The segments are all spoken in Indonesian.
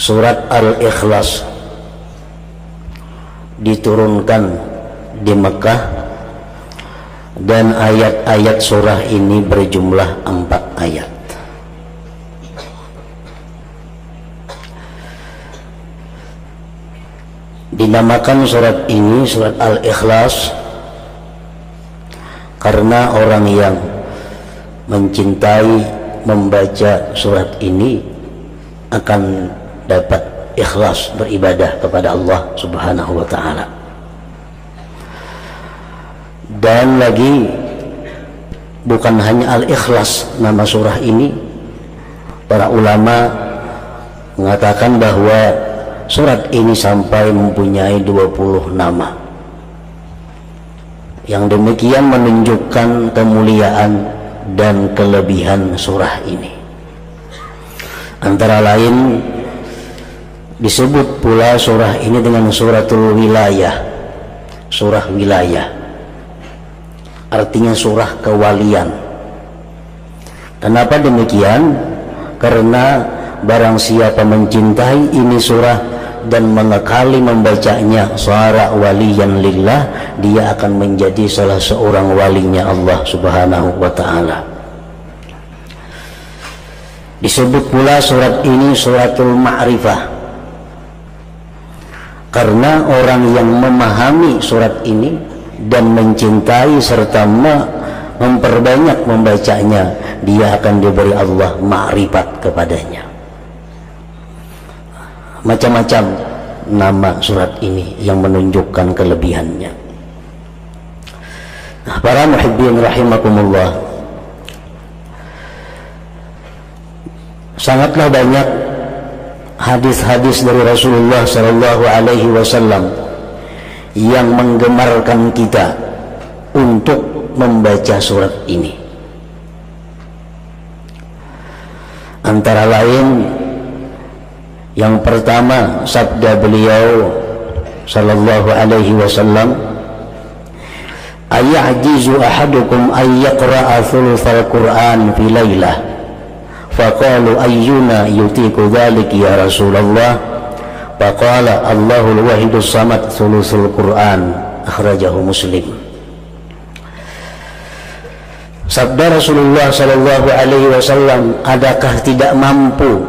Surat Al-Ikhlas diturunkan di Mekah dan ayat-ayat surah ini berjumlah 4 ayat. Dinamakan surat ini surat Al-Ikhlas karena orang yang mencintai membaca surat ini akan dapat ikhlas beribadah kepada Allah Subhanahu wa ta'ala. Dan lagi bukan hanya Al-Ikhlas nama surah ini, para ulama mengatakan bahwa surat ini sampai mempunyai 20 nama. Yang demikian menunjukkan kemuliaan dan kelebihan surah ini. Antara lain disebut pula surah ini dengan suratul wilayah, surah wilayah, artinya surah kewalian. Kenapa demikian? Karena barang siapa mencintai ini surah dan mengekali membacanya sara waliyan lillah, dia akan menjadi salah seorang walinya Allah Subhanahu wa ta'ala. Disebut pula surat ini suratul ma'rifah karena orang yang memahami surat ini dan mencintai serta memperbanyak membacanya, dia akan diberi Allah ma'rifat kepadanya. Macam-macam nama surat ini yang menunjukkan kelebihannya. Nah, para muhibbin rahimakumullah, sangatlah banyak hadis-hadis dari Rasulullah sallallahu alaihi wasallam yang menggemarkan kita untuk membaca surat ini. Antara lain, yang pertama sabda beliau sallallahu alaihi wasallam, ayajizu ahadukum ay yaqra'a thulutsal Qur'an fi lailah, faqalu ayyuna yutiku dzalik ya Rasulullah, faqala Allahul wahidus samad thulutsul Qur'an, akhrajahu Muslim. Sabda Rasulullah sallallahu alaihi wasallam, adakah tidak mampu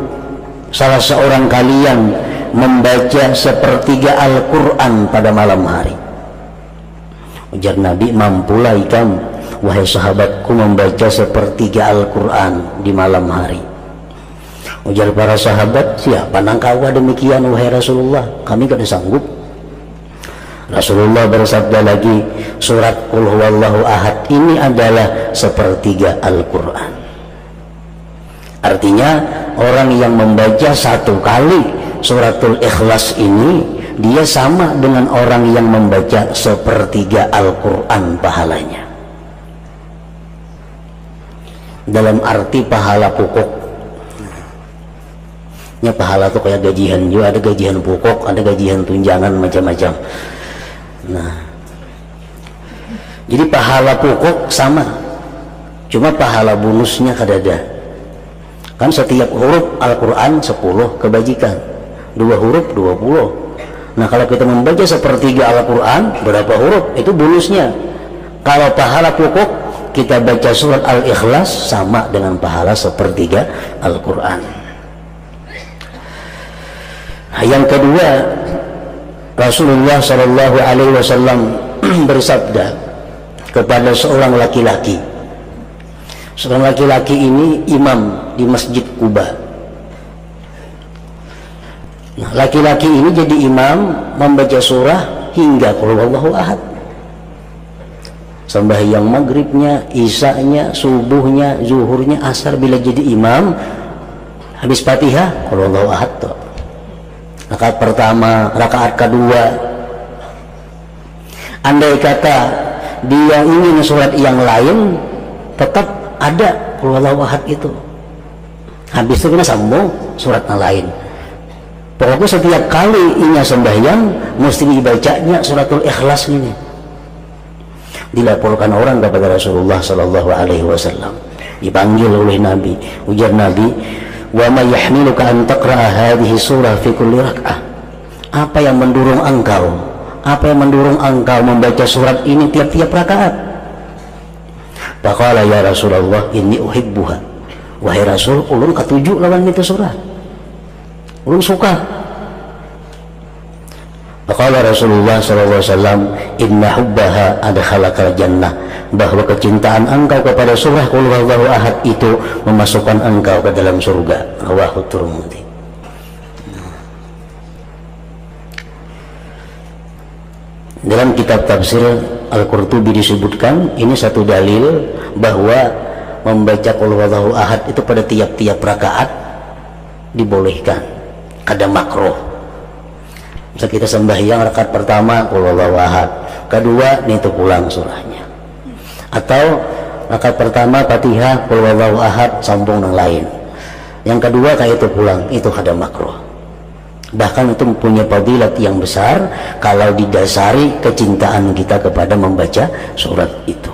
salah seorang kalian membaca sepertiga Al-Quran pada malam hari? Ujar Nabi, mampulah ikam wahai sahabatku membaca sepertiga Al-Quran di malam hari. Ujar para sahabat, siapa nangkawa demikian wahai Rasulullah, kami kada sanggup. Rasulullah bersabda lagi, surat Qul huwallahu ahad ini adalah sepertiga Al-Quran. Artinya orang yang membaca satu kali suratul Ikhlas ini, dia sama dengan orang yang membaca sepertiga Al-Quran pahalanya. Dalam arti pahala pokok. Ya, pahala itu kayak gajian juga, ada gajian pokok, ada gajian tunjangan, macam-macam. Nah, jadi pahala pokok sama, cuma pahala bonusnya kadada. Kan setiap huruf Al-Quran 10 kebajikan, 2 huruf 20. Nah, kalau kita membaca sepertiga Al-Quran, berapa huruf? Itu bonusnya. Kalau pahala pokok kita baca surat Al-Ikhlas, sama dengan pahala sepertiga Al-Quran. Nah, yang kedua, Rasulullah sallallahu alaihi wasallam bersabda kepada seorang laki-laki. Seorang laki-laki ini imam di Masjid Quba. Nah, laki-laki ini jadi imam membaca surah hingga Qul huwallahu ahad. Sembahyang maghribnya, isanya, subuhnya, zuhurnya, asar, bila jadi imam habis Fatihah Qul huwallahu ahad toh. Rakaat pertama, rakaat kedua. Andai kata dia ingin surat yang lain, tetap ada Qul huwallahu ahad itu. Habis itu kita sambung surat yang lain. Pokoknya setiap kali inya sembahyang mesti dibacanya suratul Ikhlas ini. Dilaporkan orang kepada Rasulullah sallallahu alaihi wasallam. Dipanggil oleh Nabi. Ujar Nabi, wa ma yahmiluka an taqra'a hadhihi surah fi kulli rak'ah? Apa yang mendorong engkau? Apa yang mendorong engkau membaca surat ini tiap-tiap rakaat? Faqala ya Rasulullah inni uhibbuha. Wahai Rasul, ulun katuju lawan itu surat. Ulun suka. Faqala Rasulullah sallallahu alaihi wasallam inna hubbaha adkhalakal jannah. Bahwa kecintaan engkau kepada surah Qul huwallahu ahad itu memasukkan engkau ke dalam surga. Rawahu Tirmidzi. Dalam kitab tafsir Al-Qurtubi disebutkan ini satu dalil bahwa membaca Qul huwallahu ahad itu pada tiap-tiap rakaat dibolehkan, kada makruh. Misal kita sembahyang rakaat pertama Qul huwallahu ahad, kedua itu pulang surahnya, atau rakaat pertama Fatihah Qul huwallahu ahad sambung yang lain, yang kedua kayak itu pulang, itu kada makruh. Bahkan itu mempunyai fadilat yang besar kalau didasari kecintaan kita kepada membaca surat itu.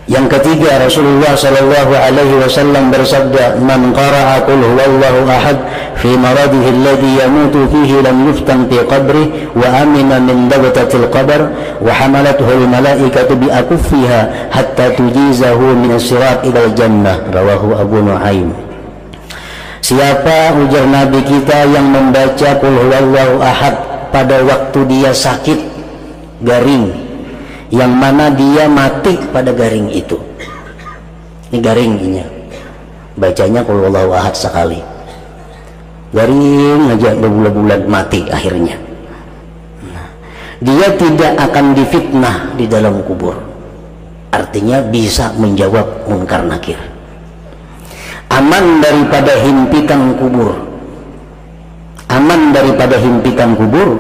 Yang ketiga, Rasulullah sallallahu alaihi wasallam bersabda, "Man qara'a qul huwallahu ahad fi maradihi alladhi yamutu fihi lam yuftan fi qabrihi wa amina min dagtatil qabr wa hamalathu al-malaikatu bi akuffiha hatta tujizahu min as-sirat ila al-jannah." Rawahu Abu Nuaim. Siapa, ujar Nabi kita, yang membaca Qul huwallahu ahad pada waktu dia sakit garing, yang mana dia mati pada garing itu. Ini garingnya, bacanya Qul huwallahu ahad sekali, garing aja berbulan-bulan mati akhirnya. Dia tidak akan difitnah di dalam kubur, artinya bisa menjawab munkar nakir, aman daripada himpitan kubur, aman daripada himpitan kubur,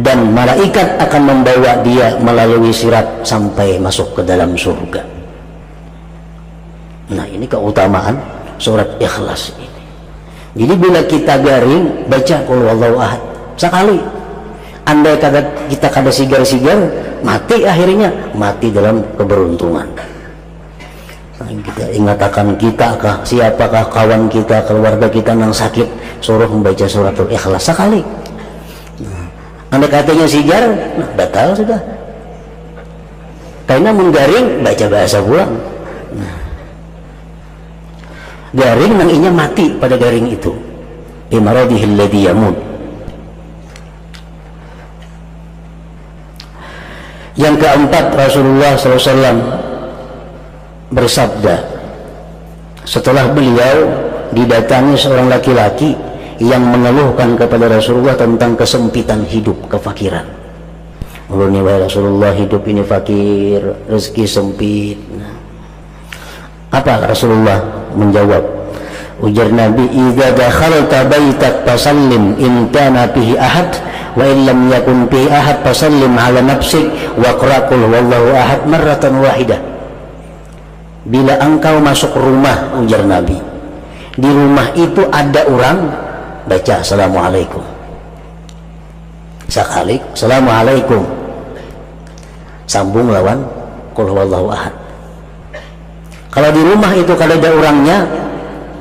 dan malaikat akan membawa dia melalui sirat sampai masuk ke dalam surga. Nah, ini keutamaan surat Ikhlas ini. Jadi bila kita garing baca Qul huwallahu ahad sekali, andai kata kita kada sigar-sigar, mati akhirnya, mati dalam keberuntungan. Nah, kita ingatakan kita kah, siapakah kawan kita, keluarga kita yang sakit, suruh membaca suratul Ikhlas sekali. Andai katanya sigar, nah, batal sudah. Karena menggaring baca bahasa pulang. Nah, garing nanginya mati pada garing itu. Imaradihil ladzi yamut. Yang keempat, Rasulullah SAW bersabda setelah beliau didatangi seorang laki-laki yang mengeluhkan kepada Rasulullah tentang kesempitan hidup, kefakiran. Ulun wahai Rasulullah, hidup ini fakir, rezeki sempit. Apa Rasulullah menjawab? Ujar Nabi, "Idza dakhalta baitak fasallim in kana fihi ahad wa in lam yakun fihi ahad fasallim ala nafsik wa qra qul huwallahu ahad marratan wahidah." Bila engkau masuk rumah, ujar Nabi, di rumah itu ada orang, baca assalamualaikum sekali, assalamualaikum, sambung lawan Qul huwallahu ahad. Kalau di rumah itu kalau ada orangnya,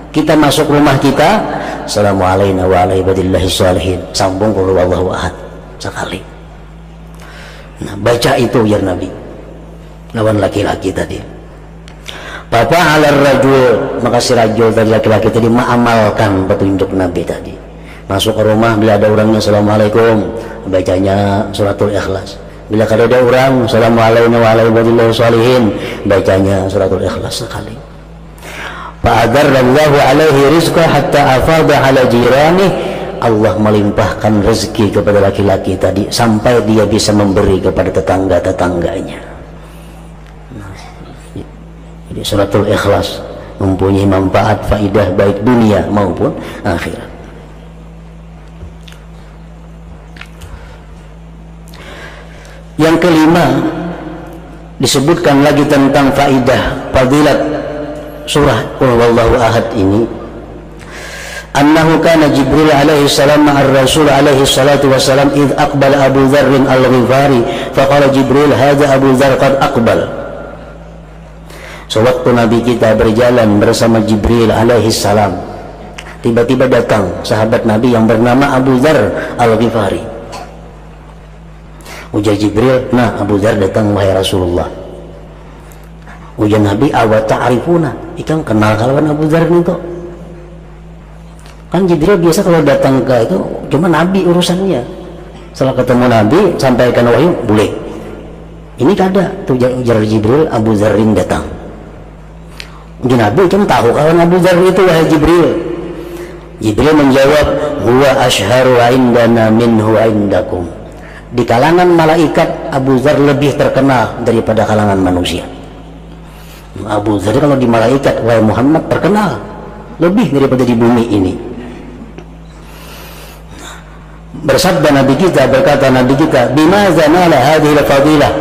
kita masuk rumah kita, assalamualaikum wa ala ibadillahi sholihin, sambung Qul huwallahu ahad sekali. Nah, baca itu ujar Nabi lawan laki-laki tadi. Papa alar rajul, maka si rajul tadi, laki-laki tadi mengamalkan petunjuk Nabi tadi. Masuk ke rumah, bila ada orangnya assalamualaikum, bacanya suratul Ikhlas. Bila kada ada orang, assalamualaikum wa ala ibadillahi sholihin, bacanya suratul Ikhlas sekali. Fa'adarallahu alaihi rizqa hatta afada ala jirani. Allah melimpahkan rezeki kepada laki-laki tadi sampai dia bisa memberi kepada tetangga-tetangganya. Jadi suratul Ikhlas mempunyai manfaat, faidah baik dunia maupun akhirat. Yang kelima, disebutkan lagi tentang faidah fadilat surah Qul huwallahu ahad ini. Annahu kana Jibril alaihi salam ma'ar Rasul alaihi salatu wassalam id aqbala Abu Dzar al-Ghifari faqala Jibril hadza Abu Dzar qad aqbal. Sewaktu Nabi kita berjalan bersama Jibril alaihissalam, tiba-tiba datang sahabat Nabi yang bernama Abu Dzar Al-Ghifari. Ujar Jibril, nah Abu Dzar datang wahai Rasulullah. Ujar Nabi, awa ta'rifuna, ikan kenal kalawan Abu Dzar itu. Kan Jibril biasa kalau datang ke itu cuma Nabi urusannya. Setelah ketemu Nabi sampaikan wahyu, boleh. Ini kada, tuh ujar Jibril, Abu Dzarrin datang. Ujar Nabi, kamu tahu kawan Abu Dzar itu wahai Jibril? Jibril menjawab, huwa ashharu indana minhu indakum. Di kalangan malaikat Abu Dzar lebih terkenal daripada kalangan manusia. Abu Dzar kalau di malaikat wahai Muhammad terkenal lebih daripada di bumi ini. Bersabda Nabi kita, berkata Nabi kita, bimaza nala hadhihi fadilah.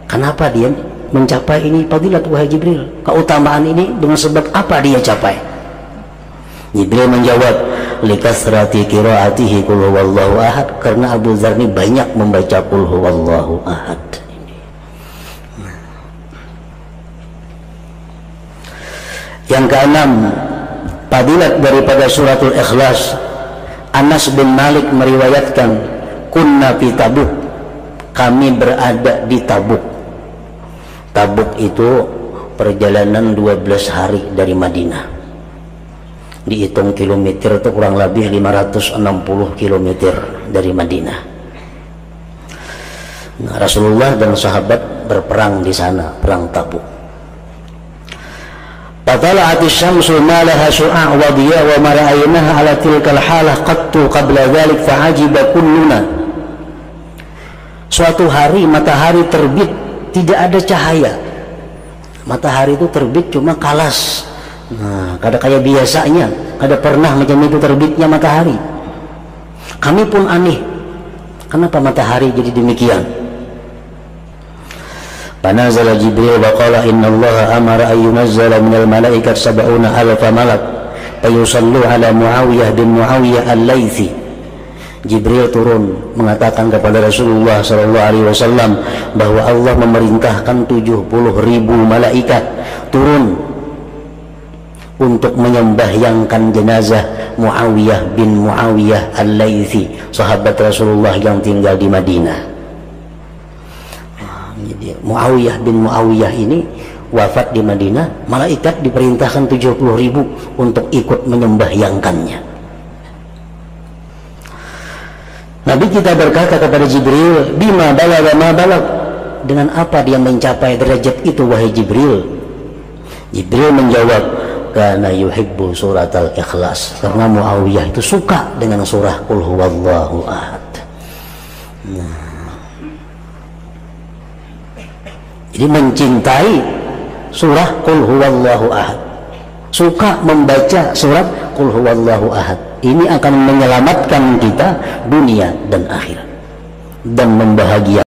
Kenapa dia mencapai ini fadilat wahai Jibril? Keutamaan ini dengan sebab apa dia capai? Jibril menjawab, likasrati qiraatihi qul huwallahu ahad, karena Abu Dzar ini banyak membaca qul huwallahu ahad. Yang keenam, fadilat daripada suratul Ikhlas. Anas bin Malik meriwayatkan, kunna fi Tabuk, kami berada di Tabuk. Tabuk itu perjalanan 12 hari dari Madinah. Dihitung kilometer itu kurang lebih 560 kilometer dari Madinah. Nah, Rasulullah dan sahabat berperang di sana, perang Tabuk. Fatala'ati syamsu ma laha syu'a' wa diya wa ma ra'aynaha 'ala tilkal halah qattu qabla dhalik fa'ajiba kulluna. Suatu hari matahari terbit, tidak ada cahaya. Matahari itu terbit cuma kalas. Nah, kada kayak biasanya, kada pernah macam itu terbitnya matahari. Kami pun aneh, kenapa matahari jadi demikian? Fanazala Jibril wa qala inna Allah amara an yunazzala minal malaikat 70,000 malak fayusallu ala Muawiyah bin Muawiyah al-Laythi. Jibril turun mengatakan kepada Rasulullah SAW bahwa Allah memerintahkan 70.000 malaikat turun untuk menyembahyangkan jenazah Muawiyah bin Muawiyah al-Laythi, sahabat Rasulullah yang tinggal di Madinah. Jadi Muawiyah bin Muawiyah ini wafat di Madinah, malaikat diperintahkan 70.000 untuk ikut menyembahyangkannya. Nabi kita berkata kepada Jibril, bima balagha ma balag, dengan apa dia mencapai derajat itu wahai Jibril? Jibril menjawab, karena yuhibbu surat al-Ikhlas, karena Muawiyah itu suka dengan surah qul huwallahu ahad. Nah, jadi mencintai surah qul huwallahu ahad, suka membaca surat qul huwallahu ahad. Ini akan menyelamatkan kita dunia dan akhirat dan membahagiakan